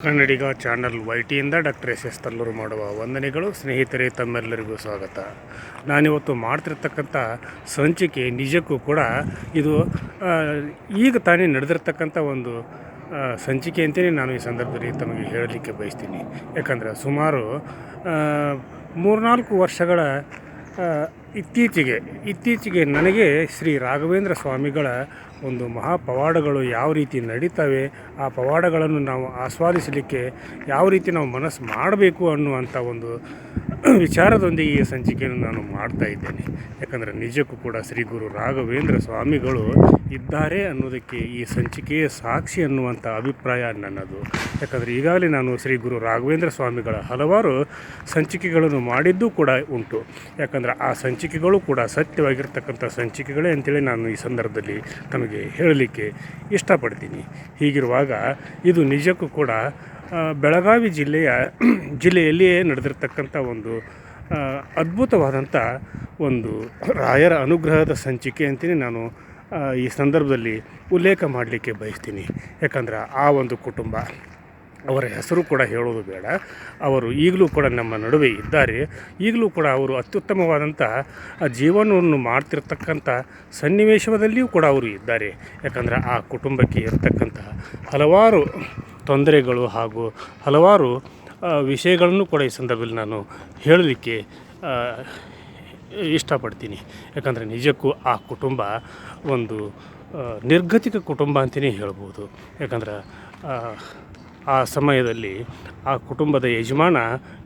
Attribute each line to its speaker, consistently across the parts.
Speaker 1: ಕನ್ನಡಿಗ channel ವೈಟಿಯಿಂದ doctor S Tallur ಮಾಡುವ ವಂದನೆಗಳು. ಸ್ನೇಹಿತರೆ, ತಮ್ಮೆಲ್ಲರಿಗೂ ಸ್ವಾಗತ. ನಾನಿವತ್ತು ಮಾಡ್ತಿರ್ತಕ್ಕಂಥ ಸಂಚಿಕೆ ನಿಜಕ್ಕೂ ಕೂಡ ಇದು ಈಗ ತಾನೇ ನಡೆದಿರ್ತಕ್ಕಂಥ ಒಂದು ಸಂಚಿಕೆ ಅಂತಲೇ ನಾನು ಈ ಸಂದರ್ಭದಲ್ಲಿ ತಮಗೆ ಹೇಳಲಿಕ್ಕೆ ಬಯಸ್ತೀನಿ. ಯಾಕಂದರೆ ಸುಮಾರು 3-4 ವರ್ಷಗಳ ಇತ್ತೀಚೆಗೆ ನನಗೆ ಶ್ರೀ ರಾಘವೇಂದ್ರ ಸ್ವಾಮಿಗಳ ಒಂದು ಮಹಾಪವಾಡಗಳು ಯಾವ ರೀತಿ ನಡೀತವೆ, ಆ ಪವಾಡಗಳನ್ನು ನಾವು ಆಸ್ವಾದಿಸಲಿಕ್ಕೆ ಯಾವ ರೀತಿ ನಾವು ಮನಸ್ಸು ಮಾಡಬೇಕು ಅನ್ನುವಂಥ ಒಂದು ವಿಚಾರದೊಂದಿಗೆ ಈ ಸಂಚಿಕೆಯನ್ನು ನಾನು ಮಾಡ್ತಾ ಇದ್ದೇನೆ. ಯಾಕಂದರೆ ನಿಜಕ್ಕೂ ಕೂಡ ಶ್ರೀ ಗುರು ರಾಘವೇಂದ್ರ ಸ್ವಾಮಿಗಳು ಇದ್ದಾರೆ ಅನ್ನೋದಕ್ಕೆ ಈ ಸಂಚಿಕೆಯೇ ಸಾಕ್ಷಿ ಅನ್ನುವಂಥ ಅಭಿಪ್ರಾಯ ನನ್ನದು. ಯಾಕಂದರೆ ಈಗಾಗಲೇ ನಾನು ಶ್ರೀ ಗುರು ರಾಘವೇಂದ್ರ ಸ್ವಾಮಿಗಳ ಹಲವಾರು ಸಂಚಿಕೆಗಳನ್ನು ಮಾಡಿದ್ದೂ ಕೂಡ ಉಂಟು. ಯಾಕಂದರೆ ಆ ಸಂಚಿಕೆಗಳು ಕೂಡ ಸತ್ಯವಾಗಿರ್ತಕ್ಕಂಥ ಸಂಚಿಕೆಗಳೇ ಅಂತೇಳಿ ನಾನು ಈ ಸಂದರ್ಭದಲ್ಲಿ ತಮಗೆ ಹೇಳಲಿಕ್ಕೆ ಇಷ್ಟಪಡ್ತೀನಿ. ಹೀಗಿರುವಾಗ ಇದು ನಿಜಕ್ಕೂ ಕೂಡ ಬೆಳಗಾವಿ ಜಿಲ್ಲೆಯಲ್ಲಿಯೇ ನಡೆದಿರ್ತಕ್ಕಂಥ ಒಂದು ಅದ್ಭುತವಾದಂಥ ಒಂದು ರಾಯರ ಅನುಗ್ರಹದ ಸಂಚಿಕೆ ಅಂತಲೇ ನಾನು ಈ ಸಂದರ್ಭದಲ್ಲಿ ಉಲ್ಲೇಖ ಮಾಡಲಿಕ್ಕೆ ಬಯಸ್ತೀನಿ. ಯಾಕಂದ್ರೆ ಆ ಒಂದು ಕುಟುಂಬ, ಅವರ ಹೆಸರು ಕೂಡ ಹೇಳೋದು ಬೇಡ, ಅವರು ಈಗಲೂ ಕೂಡ ನಮ್ಮ ನಡುವೆ ಇದ್ದಾರೆ. ಈಗಲೂ ಕೂಡ ಅವರು ಅತ್ಯುತ್ತಮವಾದಂಥ ಜೀವನವನ್ನು ಮಾಡ್ತಿರ್ತಕ್ಕಂಥ ಸನ್ನಿವೇಶದಲ್ಲಿಯೂ ಕೂಡ ಅವರು ಇದ್ದಾರೆ. ಯಾಕಂದರೆ ಆ ಕುಟುಂಬಕ್ಕೆ ಇರತಕ್ಕಂಥ ಹಲವಾರು ತೊಂದರೆಗಳು ಹಾಗೂ ಹಲವಾರು ವಿಷಯಗಳನ್ನು ಕೂಡ ಈ ಸಂದರ್ಭದಲ್ಲಿ ನಾನು ಹೇಳಲಿಕ್ಕೆ ಇಷ್ಟಪಡ್ತೀನಿ. ಯಾಕಂದರೆ ನಿಜಕ್ಕೂ ಆ ಕುಟುಂಬ ಒಂದು ನಿರ್ಗತಿಕ ಕುಟುಂಬ ಅಂತಲೇ ಹೇಳ್ಬೋದು. ಯಾಕಂದ್ರೆ ಆ ಸಮಯದಲ್ಲಿ ಆ ಕುಟುಂಬದ ಯಜಮಾನ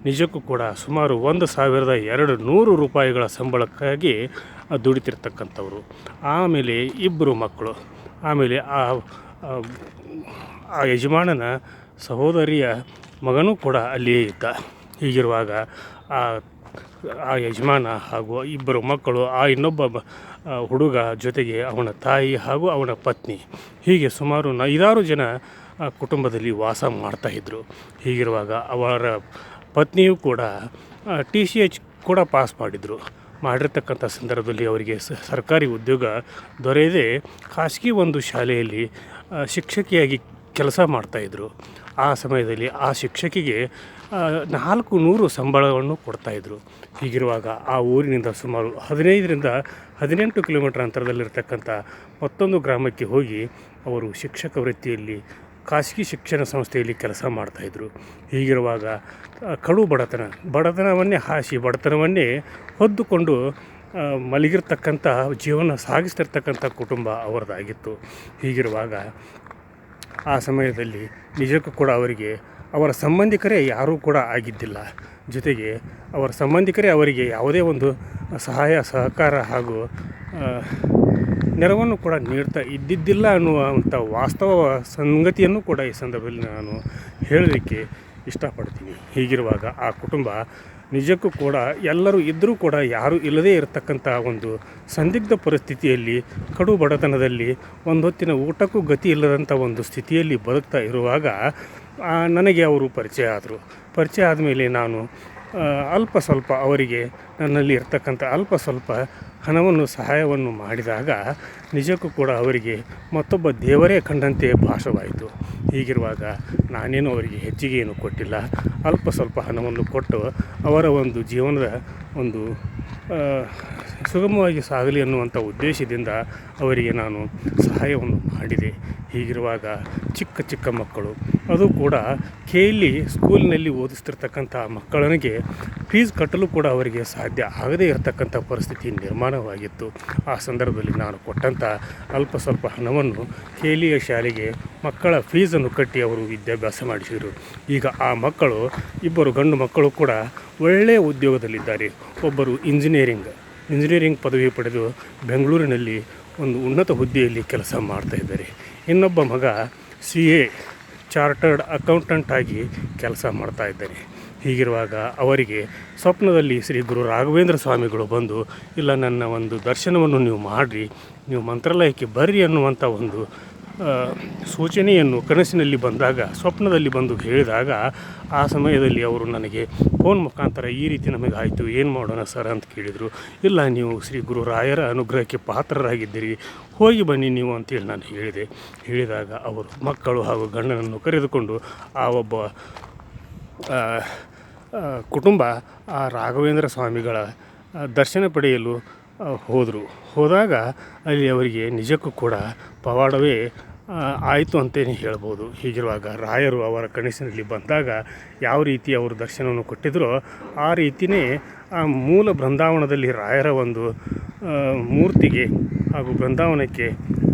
Speaker 1: ನಿಜಕ್ಕೂ ಕೂಡ ಸುಮಾರು 1,200 ರೂಪಾಯಿಗಳ ಸಂಬಳಕ್ಕಾಗಿ ದುಡಿತಿರ್ತಕ್ಕಂಥವ್ರು. ಆಮೇಲೆ 2 ಮಕ್ಕಳು, ಆಮೇಲೆ ಆ ಯಜಮಾನನ ಸಹೋದರಿಯ ಮಗನೂ ಕೂಡ ಅಲ್ಲಿಯೇ ಇದ್ದ. ಹೀಗಿರುವಾಗ ಆ ಯಜಮಾನ ಹಾಗೂ 2 ಮಕ್ಕಳು, ಆ ಇನ್ನೊಬ್ಬ ಹುಡುಗ, ಜೊತೆಗೆ ಅವನ ತಾಯಿ ಹಾಗೂ ಅವನ ಪತ್ನಿ, ಹೀಗೆ ಸುಮಾರು 5-6 ಜನ ಕುಟುಂಬದಲ್ಲಿ ವಾಸ ಮಾಡ್ತಾಯಿದ್ರು. ಹೀಗಿರುವಾಗ ಅವರ ಪತ್ನಿಯೂ ಕೂಡ TCH ಕೂಡ ಪಾಸ್ ಮಾಡಿರ್ತಕ್ಕಂಥ ಸಂದರ್ಭದಲ್ಲಿ ಅವರಿಗೆ ಸರ್ಕಾರಿ ಉದ್ಯೋಗ ದೊರೆಯದೆ ಖಾಸಗಿ ಒಂದು ಶಾಲೆಯಲ್ಲಿ ಶಿಕ್ಷಕಿಯಾಗಿ ಕೆಲಸ ಮಾಡ್ತಾಯಿದ್ರು. ಆ ಸಮಯದಲ್ಲಿ ಆ ಶಿಕ್ಷಕಿಗೆ 400 ಸಂಬಳವನ್ನು ಕೊಡ್ತಾಯಿದ್ರು. ಹೀಗಿರುವಾಗ ಆ ಊರಿನಿಂದ ಸುಮಾರು 15-18 ಕಿಲೋಮೀಟರ್ ಅಂತರದಲ್ಲಿರ್ತಕ್ಕಂಥ ಮತ್ತೊಂದು ಗ್ರಾಮಕ್ಕೆ ಹೋಗಿ ಅವರು ಶಿಕ್ಷಕ ವೃತ್ತಿಯಲ್ಲಿ ಖಾಸಗಿ ಶಿಕ್ಷಣ ಸಂಸ್ಥೆಯಲ್ಲಿ ಕೆಲಸ ಮಾಡ್ತಾಯಿದ್ರು. ಹೀಗಿರುವಾಗ ಕಡು ಬಡತನವನ್ನೇ ಹಾಸಿ ಬಡತನವನ್ನೇ ಹೊದ್ದುಕೊಂಡು ಮಲಗಿರ್ತಕ್ಕಂಥ ಜೀವನ ಸಾಗಿಸ್ತಿರ್ತಕ್ಕಂಥ ಕುಟುಂಬ ಅವರದಾಗಿತ್ತು. ಹೀಗಿರುವಾಗ ಆ ಸಮಯದಲ್ಲಿ ನಿಜಕ್ಕೂ ಕೂಡ ಅವರಿಗೆ ಅವರ ಸಂಬಂಧಿಕರೇ ಯಾರೂ ಕೂಡ ಆಗಿದ್ದಿಲ್ಲ. ಜೊತೆಗೆ ಅವರ ಸಂಬಂಧಿಕರೇ ಅವರಿಗೆ ಯಾವುದೇ ಒಂದು ಸಹಾಯ ಸಹಕಾರ ಹಾಗೂ ನೆರವನ್ನು ಕೂಡ ನೀಡ್ತಾ ಇದ್ದಿದ್ದಿಲ್ಲ ಅನ್ನುವಂಥ ವಾಸ್ತವ ಸಂಗತಿಯನ್ನು ಕೂಡ ಈ ಸಂದರ್ಭದಲ್ಲಿ ನಾನು ಹೇಳಲಿಕ್ಕೆ ಇಷ್ಟಪಡ್ತೀನಿ. ಹೀಗಿರುವಾಗ ಆ ಕುಟುಂಬ ನಿಜಕ್ಕೂ ಕೂಡ ಎಲ್ಲರೂ ಇದ್ದರೂ ಕೂಡ ಯಾರೂ ಇಲ್ಲದೇ ಇರತಕ್ಕಂಥ ಒಂದು ಸಂದಿಗ್ಧ ಪರಿಸ್ಥಿತಿಯಲ್ಲಿ, ಕಡು ಬಡತನದಲ್ಲಿ, ಒಂದು ಹೊತ್ತಿನ ಊಟಕ್ಕೂ ಗತಿ ಇಲ್ಲದಂಥ ಒಂದು ಸ್ಥಿತಿಯಲ್ಲಿ ಬದುಕ್ತಾ ಇರುವಾಗ ನನಗೆ ಅವರು ಪರಿಚಯ ಆದಮೇಲೆ ನಾನು ಅಲ್ಪ ಸ್ವಲ್ಪ ಅವರಿಗೆ ನನ್ನಲ್ಲಿ ಇರ್ತಕ್ಕಂಥ ಅಲ್ಪ ಸ್ವಲ್ಪ ಹಣವನ್ನು ಸಹಾಯವನ್ನು ಮಾಡಿದಾಗ ನಿಜಕ್ಕೂ ಕೂಡ ಅವರಿಗೆ ಮತ್ತೊಬ್ಬ ದೇವರೇ ಕಂಡಂತೆ ಭಾಸವಾಯಿತು. ಹೀಗಿರುವಾಗ ನಾನೇನು ಅವರಿಗೆ ಹೆಚ್ಚಿಗೆ ಏನು ಕೊಟ್ಟಿಲ್ಲ, ಅಲ್ಪ ಸ್ವಲ್ಪ ಹಣವನ್ನು ಕೊಟ್ಟು ಅವರ ಒಂದು ಜೀವನದ ಒಂದು ಸುಗಮವಾಗಿ ಸಾಗಲಿ ಅನ್ನುವಂಥ ಉದ್ದೇಶದಿಂದ ಅವರಿಗೆ ನಾನು ಸಹಾಯವನ್ನು ಮಾಡಿದೆ. ಹೀಗಿರುವಾಗ ಚಿಕ್ಕ ಮಕ್ಕಳು, ಅದು ಕೂಡ KLE ಸ್ಕೂಲಿನಲ್ಲಿ ಓದಿಸ್ತಿರ್ತಕ್ಕಂಥ ಮಕ್ಕಳಿಗೆ ಫೀಸ್ ಕಟ್ಟಲು ಕೂಡ ಅವರಿಗೆ ಸಾಧ್ಯ ಆಗದೇ ಇರತಕ್ಕಂಥ ಪರಿಸ್ಥಿತಿ ನಿರ್ಮಾಣವಾಗಿತ್ತು. ಆ ಸಂದರ್ಭದಲ್ಲಿ ನಾನು ಕೊಟ್ಟಂಥ ಅಲ್ಪ ಸ್ವಲ್ಪ ಹಣವನ್ನು KLE ಶಾಲೆಗೆ ಮಕ್ಕಳ ಫೀಸನ್ನು ಕಟ್ಟಿ ಅವರು ವಿದ್ಯಾಭ್ಯಾಸ ಮಾಡಿಸಿದರು. ಈಗ ಆ ಮಕ್ಕಳು 2 ಗಂಡು ಮಕ್ಕಳು ಕೂಡ ಒಳ್ಳೆಯ ಉದ್ಯೋಗದಲ್ಲಿದ್ದಾರೆ. ಒಬ್ಬರು ಇಂಜಿನಿಯರಿಂಗ್ ಪದವಿ ಪಡೆದು ಬೆಂಗಳೂರಿನಲ್ಲಿ ಒಂದು ಉನ್ನತ ಹುದ್ದೆಯಲ್ಲಿ ಕೆಲಸ ಮಾಡ್ತಾಯಿದ್ದಾರೆ. ಇನ್ನೊಬ್ಬ ಮಗ CA ಚಾರ್ಟರ್ಡ್ ಅಕೌಂಟೆಂಟ್ ಆಗಿ ಕೆಲಸ ಮಾಡ್ತಾಯಿದ್ದಾನೆ. ಹೀಗಿರುವಾಗ ಅವರಿಗೆ ಸ್ವಪ್ನದಲ್ಲಿ ಶ್ರೀ ಗುರು ರಾಘವೇಂದ್ರ ಸ್ವಾಮಿಗಳು ಬಂದು, ಇಲ್ಲ, ನನ್ನ ಒಂದು ದರ್ಶನವನ್ನು ನೀವು ಮಾಡಿರಿ, ನೀವು ಮಂತ್ರಾಲಯಕ್ಕೆ ಬರ್ರಿ ಅನ್ನುವಂಥ ಒಂದು ಸೂಚನೆಯನ್ನು ಕನಸಿನಲ್ಲಿ ಬಂದಾಗ, ಸ್ವಪ್ನದಲ್ಲಿ ಬಂದು ಹೇಳಿದಾಗ ಆ ಸಮಯದಲ್ಲಿ ಅವರು ನನಗೆ ಫೋನ್ ಮುಖಾಂತರ ಈ ರೀತಿ ನಮಗೆ ಆಯಿತು, ಏನು ಮಾಡೋಣ ಸರ್ ಅಂತ ಕೇಳಿದರು. ಇಲ್ಲ, ನೀವು ಶ್ರೀ ಗುರು ರಾಯರ ಅನುಗ್ರಹಕ್ಕೆ ಪಾತ್ರರಾಗಿದ್ದೀರಿ, ಹೋಗಿ ಬನ್ನಿ ನೀವು ಅಂತೇಳಿ ನಾನು ಹೇಳಿದಾಗ ಅವರು ಮಕ್ಕಳು ಹಾಗೂ ಗಂಡನನ್ನು ಕರೆದುಕೊಂಡು ಆ ಒಬ್ಬ ಕುಟುಂಬ ಆ ರಾಘವೇಂದ್ರ ಸ್ವಾಮಿಗಳ ದರ್ಶನ ಪಡೆಯಲು ಹೋದಾಗ ಅಲ್ಲಿ ಅವರಿಗೆ ನಿಜಕ್ಕೂ ಕೂಡ ಪವಾಡವೇ ಆಯಿತು ಅಂತಲೇ ಹೇಳ್ಬೋದು. ಹೀಗಿರುವಾಗ ರಾಯರು ಅವರ ಕನಸಿನಲ್ಲಿ ಬಂದಾಗ ಯಾವ ರೀತಿ ಅವರು ದರ್ಶನವನ್ನು ಕೊಟ್ಟಿದ್ದರೋ ಆ ರೀತಿಯೇ ಆ ಮೂಲ ಬೃಂದಾವನದಲ್ಲಿ ರಾಯರ ಒಂದು ಮೂರ್ತಿಗೆ ಹಾಗೂ ಬೃಂದಾವನಕ್ಕೆ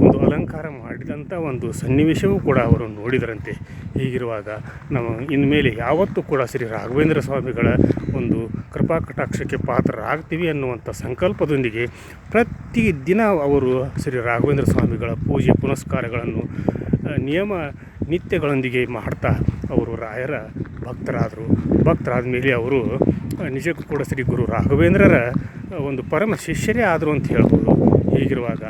Speaker 1: ಒಂದು ಅಲಂಕಾರ ಮಾಡಿದಂಥ ಒಂದು ಸನ್ನಿವೇಶವೂ ಕೂಡ ಅವರು ನೋಡಿದರಂತೆ. ಹೀಗಿರುವಾಗ ನಾವು ಇನ್ಮೇಲೆ ಯಾವತ್ತೂ ಕೂಡ ಶ್ರೀ ರಾಘವೇಂದ್ರ ಸ್ವಾಮಿಗಳ ಒಂದು ಕೃಪಾ ಕಟಾಕ್ಷಕ್ಕೆ ಪಾತ್ರರಾಗ್ತೀವಿ ಅನ್ನುವಂಥ ಸಂಕಲ್ಪದೊಂದಿಗೆ ಪ್ರತಿದಿನ ಅವರು ಶ್ರೀ ರಾಘವೇಂದ್ರ ಸ್ವಾಮಿಗಳ ಪೂಜೆ ಪುನಸ್ಕಾರಗಳನ್ನು ನಿಯಮ ನಿತ್ಯಗಳೊಂದಿಗೆ ಮಾಡ್ತಾ ಅವರು ರಾಯರ ಭಕ್ತರಾದ ಮೇಲೆ ಅವರು ನಿಜಕ್ಕೂ ಕೂಡ ಶ್ರೀ ಗುರು ರಾಘವೇಂದ್ರರ ಒಂದು ಪರಮ ಶಿಷ್ಯರೇ ಆದರು ಅಂತ ಹೇಳ್ಬೋದು. ಹೀಗಿರುವಾಗ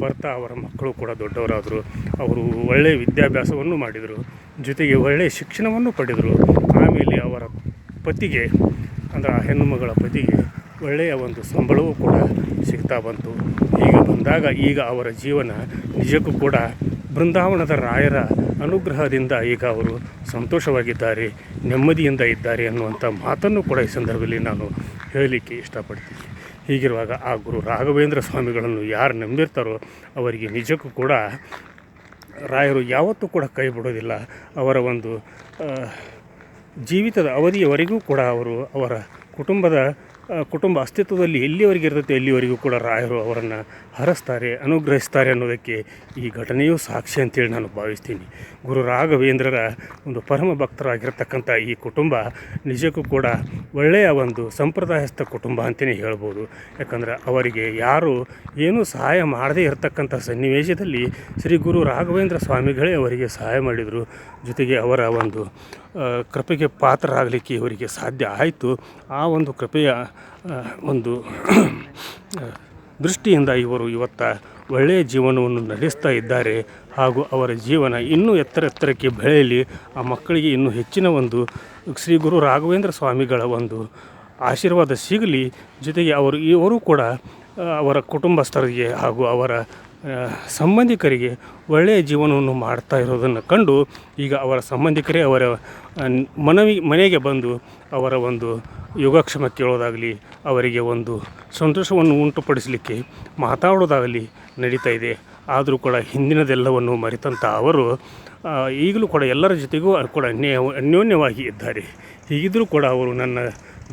Speaker 1: ಬರ್ತಾ ಅವರ ಮಕ್ಕಳು ಕೂಡ ದೊಡ್ಡವರಾದರು. ಅವರು ಒಳ್ಳೆಯ ವಿದ್ಯಾಭ್ಯಾಸವನ್ನು ಮಾಡಿದರು, ಜೊತೆಗೆ ಒಳ್ಳೆಯ ಶಿಕ್ಷಣವನ್ನು ಪಡೆದರು. ಆಮೇಲೆ ಅವರ ಪತಿಗೆ, ಅಂದರೆ ಆ ಹೆಣ್ಣು ಮಗಳ ಪತಿಗೆ ಒಳ್ಳೆಯ ಒಂದು ಸಂಬಳವೂ ಕೂಡ ಸಿಗ್ತಾ ಬಂತು. ಈಗ ಅವರ ಜೀವನ ನಿಜಕ್ಕೂ ಕೂಡ ಬೃಂದಾವನದ ರಾಯರ ಅನುಗ್ರಹದಿಂದ ಈಗ ಅವರು ಸಂತೋಷವಾಗಿದ್ದಾರೆ, ನೆಮ್ಮದಿಯಿಂದ ಇದ್ದಾರೆ ಅನ್ನುವಂಥ ಮಾತನ್ನು ಕೂಡ ಈ ಸಂದರ್ಭದಲ್ಲಿ ನಾನು ಹೇಳಲಿಕ್ಕೆ ಇಷ್ಟಪಡ್ತೀನಿ. ಹೀಗಿರುವಾಗ ಆ ಗುರು ರಾಘವೇಂದ್ರ ಸ್ವಾಮಿಗಳನ್ನು ಯಾರು ನಂಬಿರ್ತಾರೋ ಅವರಿಗೆ ನಿಜಕ್ಕೂ ಕೂಡ ರಾಯರು ಯಾವತ್ತೂ ಕೂಡ ಕೈ ಬಿಡೋದಿಲ್ಲ. ಅವರ ಒಂದು ಜೀವಿತದ ಅವಧಿಯವರೆಗೂ ಕೂಡ ಅವರ ಕುಟುಂಬ ಅಸ್ತಿತ್ವದಲ್ಲಿ ಎಲ್ಲಿವರೆಗೆ ಇರ್ತೈತೆ ಅಲ್ಲಿವರೆಗೂ ಕೂಡ ರಾಯರು ಅವರನ್ನು ಹರಸ್ತಾರೆ, ಅನುಗ್ರಹಿಸ್ತಾರೆ ಅನ್ನೋದಕ್ಕೆ ಈ ಘಟನೆಯೂ ಸಾಕ್ಷಿ ಅಂತೇಳಿ ನಾನು ಭಾವಿಸ್ತೀನಿ. ಗುರು ರಾಘವೇಂದ್ರರ ಒಂದು ಪರಮ ಭಕ್ತರಾಗಿರ್ತಕ್ಕಂಥ ಈ ಕುಟುಂಬ ನಿಜಕ್ಕೂ ಕೂಡ ಒಳ್ಳೆಯ ಒಂದು ಸಂಪ್ರದಾಯಸ್ಥ ಕುಟುಂಬ ಅಂತಲೇ ಹೇಳ್ಬೋದು. ಯಾಕಂದರೆ ಅವರಿಗೆ ಯಾರು ಏನೂ ಸಹಾಯ ಮಾಡದೇ ಇರತಕ್ಕಂಥ ಸನ್ನಿವೇಶದಲ್ಲಿ ಶ್ರೀ ಗುರು ರಾಘವೇಂದ್ರ ಸ್ವಾಮಿಗಳೇ ಅವರಿಗೆ ಸಹಾಯ ಮಾಡಿದರು. ಜೊತೆಗೆ ಅವರ ಒಂದು ಕೃಪೆಗೆ ಪಾತ್ರರಾಗಲಿಕ್ಕೆ ಇವರಿಗೆ ಸಾಧ್ಯ ಆಯಿತು. ಆ ಒಂದು ಕೃಪೆಯ ಒಂದು ದೃಷ್ಟಿಯಿಂದ ಇವರು ಇವತ್ತು ಒಳ್ಳೆಯ ಜೀವನವನ್ನು ನಡೆಸ್ತಾ ಇದ್ದಾರೆ. ಹಾಗೂ ಅವರ ಜೀವನ ಇನ್ನೂ ಎತ್ತರಕ್ಕೆ ಬೆಳೆಯಲಿ, ಆ ಮಕ್ಕಳಿಗೆ ಇನ್ನೂ ಹೆಚ್ಚಿನ ಒಂದು ಶ್ರೀ ಗುರು ರಾಘವೇಂದ್ರ ಸ್ವಾಮಿಗಳ ಒಂದು ಆಶೀರ್ವಾದ ಸಿಗಲಿ. ಜೊತೆಗೆ ಇವರು ಕೂಡ ಅವರ ಕುಟುಂಬಸ್ಥರಿಗೆ ಹಾಗೂ ಅವರ ಸಂಬಂಧಿಕರಿಗೆ ಒಳ್ಳೆಯ ಜೀವನವನ್ನು ಮಾಡ್ತಾ ಇರೋದನ್ನು ಕಂಡು ಈಗ ಅವರ ಸಂಬಂಧಿಕರೇ ಅವರ ಮನೆಗೆ ಬಂದು ಅವರ ಒಂದು ಯೋಗಕ್ಷೇಮ ಕೇಳೋದಾಗಲಿ, ಅವರಿಗೆ ಒಂದು ಸಂತೋಷವನ್ನು ಉಂಟುಪಡಿಸಲಿಕ್ಕೆ ಮಾತಾಡೋದಾಗಲಿ ನಡೀತಾ ಇದೆ. ಆದರೂ ಕೂಡ ಹಿಂದಿನದೆಲ್ಲವನ್ನು ಮರೆತಂಥ ಅವರು ಈಗಲೂ ಕೂಡ ಎಲ್ಲರ ಜೊತೆಗೂ ಕೂಡ ಅನ್ಯೋನ್ಯವಾಗಿ ಇದ್ದಾರೆ. ಹೀಗಿದ್ದರೂ ಕೂಡ ಅವರು ನನ್ನ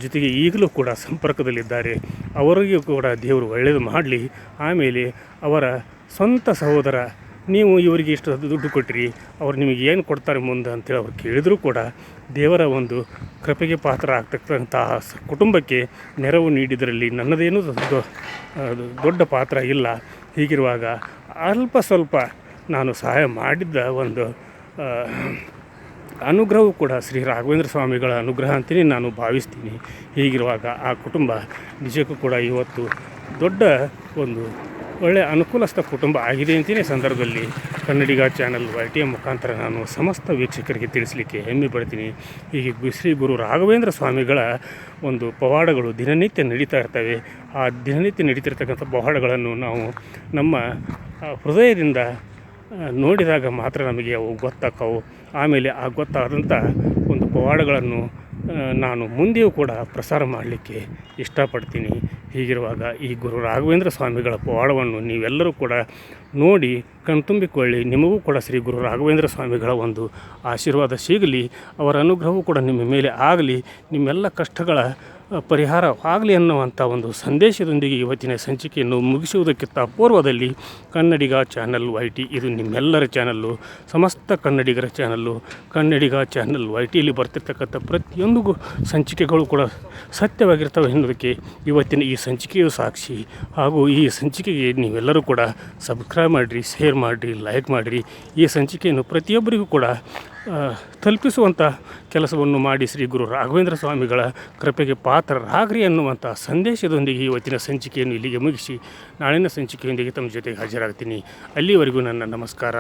Speaker 1: ಜೊತೆಗೆ ಈಗಲೂ ಕೂಡ ಸಂಪರ್ಕದಲ್ಲಿದ್ದಾರೆ. ಅವರಿಗೂ ಕೂಡ ದೇವರು ಒಳ್ಳೆಯದು ಮಾಡಲಿ. ಆಮೇಲೆ ಅವರ ಸ್ವಂತ ಸಹೋದರ, ನೀವು ಇವರಿಗೆ ಇಷ್ಟು ದುಡ್ಡು ಕೊಟ್ಟಿರಿ, ಅವ್ರು ನಿಮಗೆ ಏನು ಕೊಡ್ತಾರೆ ಮುಂದೆ ಅಂತೇಳಿ ಅವ್ರು ಕೇಳಿದರೂ ಕೂಡ ದೇವರ ಒಂದು ಕೃಪೆಗೆ ಪಾತ್ರ ಆಗ್ತಕ್ಕಂತಹ ಕುಟುಂಬಕ್ಕೆ ನೆರವು ನೀಡಿದರಲ್ಲಿ ನನ್ನದೇನೂ ದೊಡ್ಡ ಪಾತ್ರ ಇಲ್ಲ. ಹೀಗಿರುವಾಗ ಅಲ್ಪ ಸ್ವಲ್ಪ ನಾನು ಸಹಾಯ ಮಾಡಿದ್ದ ಒಂದು ಅನುಗ್ರಹವೂ ಕೂಡ ಶ್ರೀ ರಾಘವೇಂದ್ರ ಸ್ವಾಮಿಗಳ ಅನುಗ್ರಹ ಅಂತಲೇ ನಾನು ಭಾವಿಸ್ತೀನಿ. ಹೀಗಿರುವಾಗ ಆ ಕುಟುಂಬ ನಿಜಕ್ಕೂ ಕೂಡ ಇವತ್ತು ದೊಡ್ಡ ಒಂದು ಒಳ್ಳೆಯ ಅನುಕೂಲಸ್ಥ ಕುಟುಂಬ ಆಗಿದೆ ಅಂತಲೇ ಸಂದರ್ಭದಲ್ಲಿ ಕನ್ನಡಿಗ ಚಾನಲ್ YTM ಮುಖಾಂತರ ನಾನು ಸಮಸ್ತ ವೀಕ್ಷಕರಿಗೆ ತಿಳಿಸಲಿಕ್ಕೆ ಹೆಮ್ಮೆ ಪಡ್ತೀನಿ. ಹೀಗೆ ಶ್ರೀ ಗುರು ರಾಘವೇಂದ್ರ ಸ್ವಾಮಿಗಳ ಒಂದು ಪವಾಡಗಳು ದಿನನಿತ್ಯ ನಡೀತಾ ಇರ್ತವೆ. ಆ ದಿನನಿತ್ಯ ನಡೀತಿರ್ತಕ್ಕಂಥ ಪವಾಡಗಳನ್ನು ನಾವು ನಮ್ಮ ಹೃದಯದಿಂದ ನೋಡಿದಾಗ ಮಾತ್ರ ನಮಗೆ ಅವು ಗೊತ್ತಾಕ್ಕವು. ಆಮೇಲೆ ಆ ಗೊತ್ತಾದಂಥ ಒಂದು ಪವಾಡಗಳನ್ನು ನಾನು ಮುಂದೆಯೂ ಕೂಡ ಪ್ರಸಾರ ಮಾಡಲಿಕ್ಕೆ ಇಷ್ಟಪಡ್ತೀನಿ. ಹೀಗಿರುವಾಗ ಈ ಗುರು ರಾಘವೇಂದ್ರ ಸ್ವಾಮಿಗಳ ಪವಾಡವನ್ನು ನೀವೆಲ್ಲರೂ ಕೂಡ ನೋಡಿ ಕಣ್ತುಂಬಿಕೊಳ್ಳಿ. ನಿಮಗೂ ಕೂಡ ಶ್ರೀ ಗುರು ರಾಘವೇಂದ್ರ ಸ್ವಾಮಿಗಳ ಒಂದು ಆಶೀರ್ವಾದ ಸಿಗಲಿ, ಅವರ ಅನುಗ್ರಹವೂ ಕೂಡ ನಿಮ್ಮ ಮೇಲೆ ಆಗಲಿ, ನಿಮ್ಮೆಲ್ಲ ಕಷ್ಟಗಳ ಪರಿಹಾರ ಆಗಲಿ ಅನ್ನುವಂಥ ಒಂದು ಸಂದೇಶದೊಂದಿಗೆ ಇವತ್ತಿನ ಸಂಚಿಕೆಯನ್ನು ಮುಗಿಸುವುದಕ್ಕಿಂತ ಪೂರ್ವದಲ್ಲಿ ಕನ್ನಡಿಗ ಚಾನಲ್ YT ಇದು ನಿಮ್ಮೆಲ್ಲರ ಚಾನಲ್ಲು, ಸಮಸ್ತ ಕನ್ನಡಿಗರ ಚಾನಲ್ಲು. ಕನ್ನಡಿಗ ಚಾನಲ್ YTಯಲ್ಲಿ ಬರ್ತಿರ್ತಕ್ಕಂಥ ಪ್ರತಿಯೊಂದು ಸಂಚಿಕೆಗಳು ಕೂಡ ಸತ್ಯವಾಗಿರ್ತವೆ ಎನ್ನುವುದಕ್ಕೆ ಇವತ್ತಿನ ಈ ಸಂಚಿಕೆಯು ಸಾಕ್ಷಿ. ಹಾಗೂ ಈ ಸಂಚಿಕೆಗೆ ನೀವೆಲ್ಲರೂ ಕೂಡ ಸಬ್ಸ್ಕ್ರೈಬ್ ಮಾಡಿರಿ, ಶೇರ್ ಮಾಡಿರಿ, ಲೈಕ್ ಮಾಡಿರಿ. ಈ ಸಂಚಿಕೆಯನ್ನು ಪ್ರತಿಯೊಬ್ಬರಿಗೂ ಕೂಡ ತಲುಪಿಸುವಂಥ ಕೆಲಸವನ್ನು ಮಾಡಿ ಶ್ರೀ ಗುರು ರಾಘವೇಂದ್ರ ಸ್ವಾಮಿಗಳ ಕೃಪೆಗೆ ಪಾತ್ರರಾಗ್ರಿ ಅನ್ನುವಂಥ ಸಂದೇಶದೊಂದಿಗೆ ಇವತ್ತಿನ ಸಂಚಿಕೆಯನ್ನು ಇಲ್ಲಿಗೆ ಮುಗಿಸಿ ನಾಳಿನ ಸಂಚಿಕೆಯೊಂದಿಗೆ ತಮ್ಮ ಜೊತೆಗೆ ಹಾಜರಾಗ್ತೀನಿ. ಅಲ್ಲಿವರೆಗೂ ನನ್ನ ನಮಸ್ಕಾರ.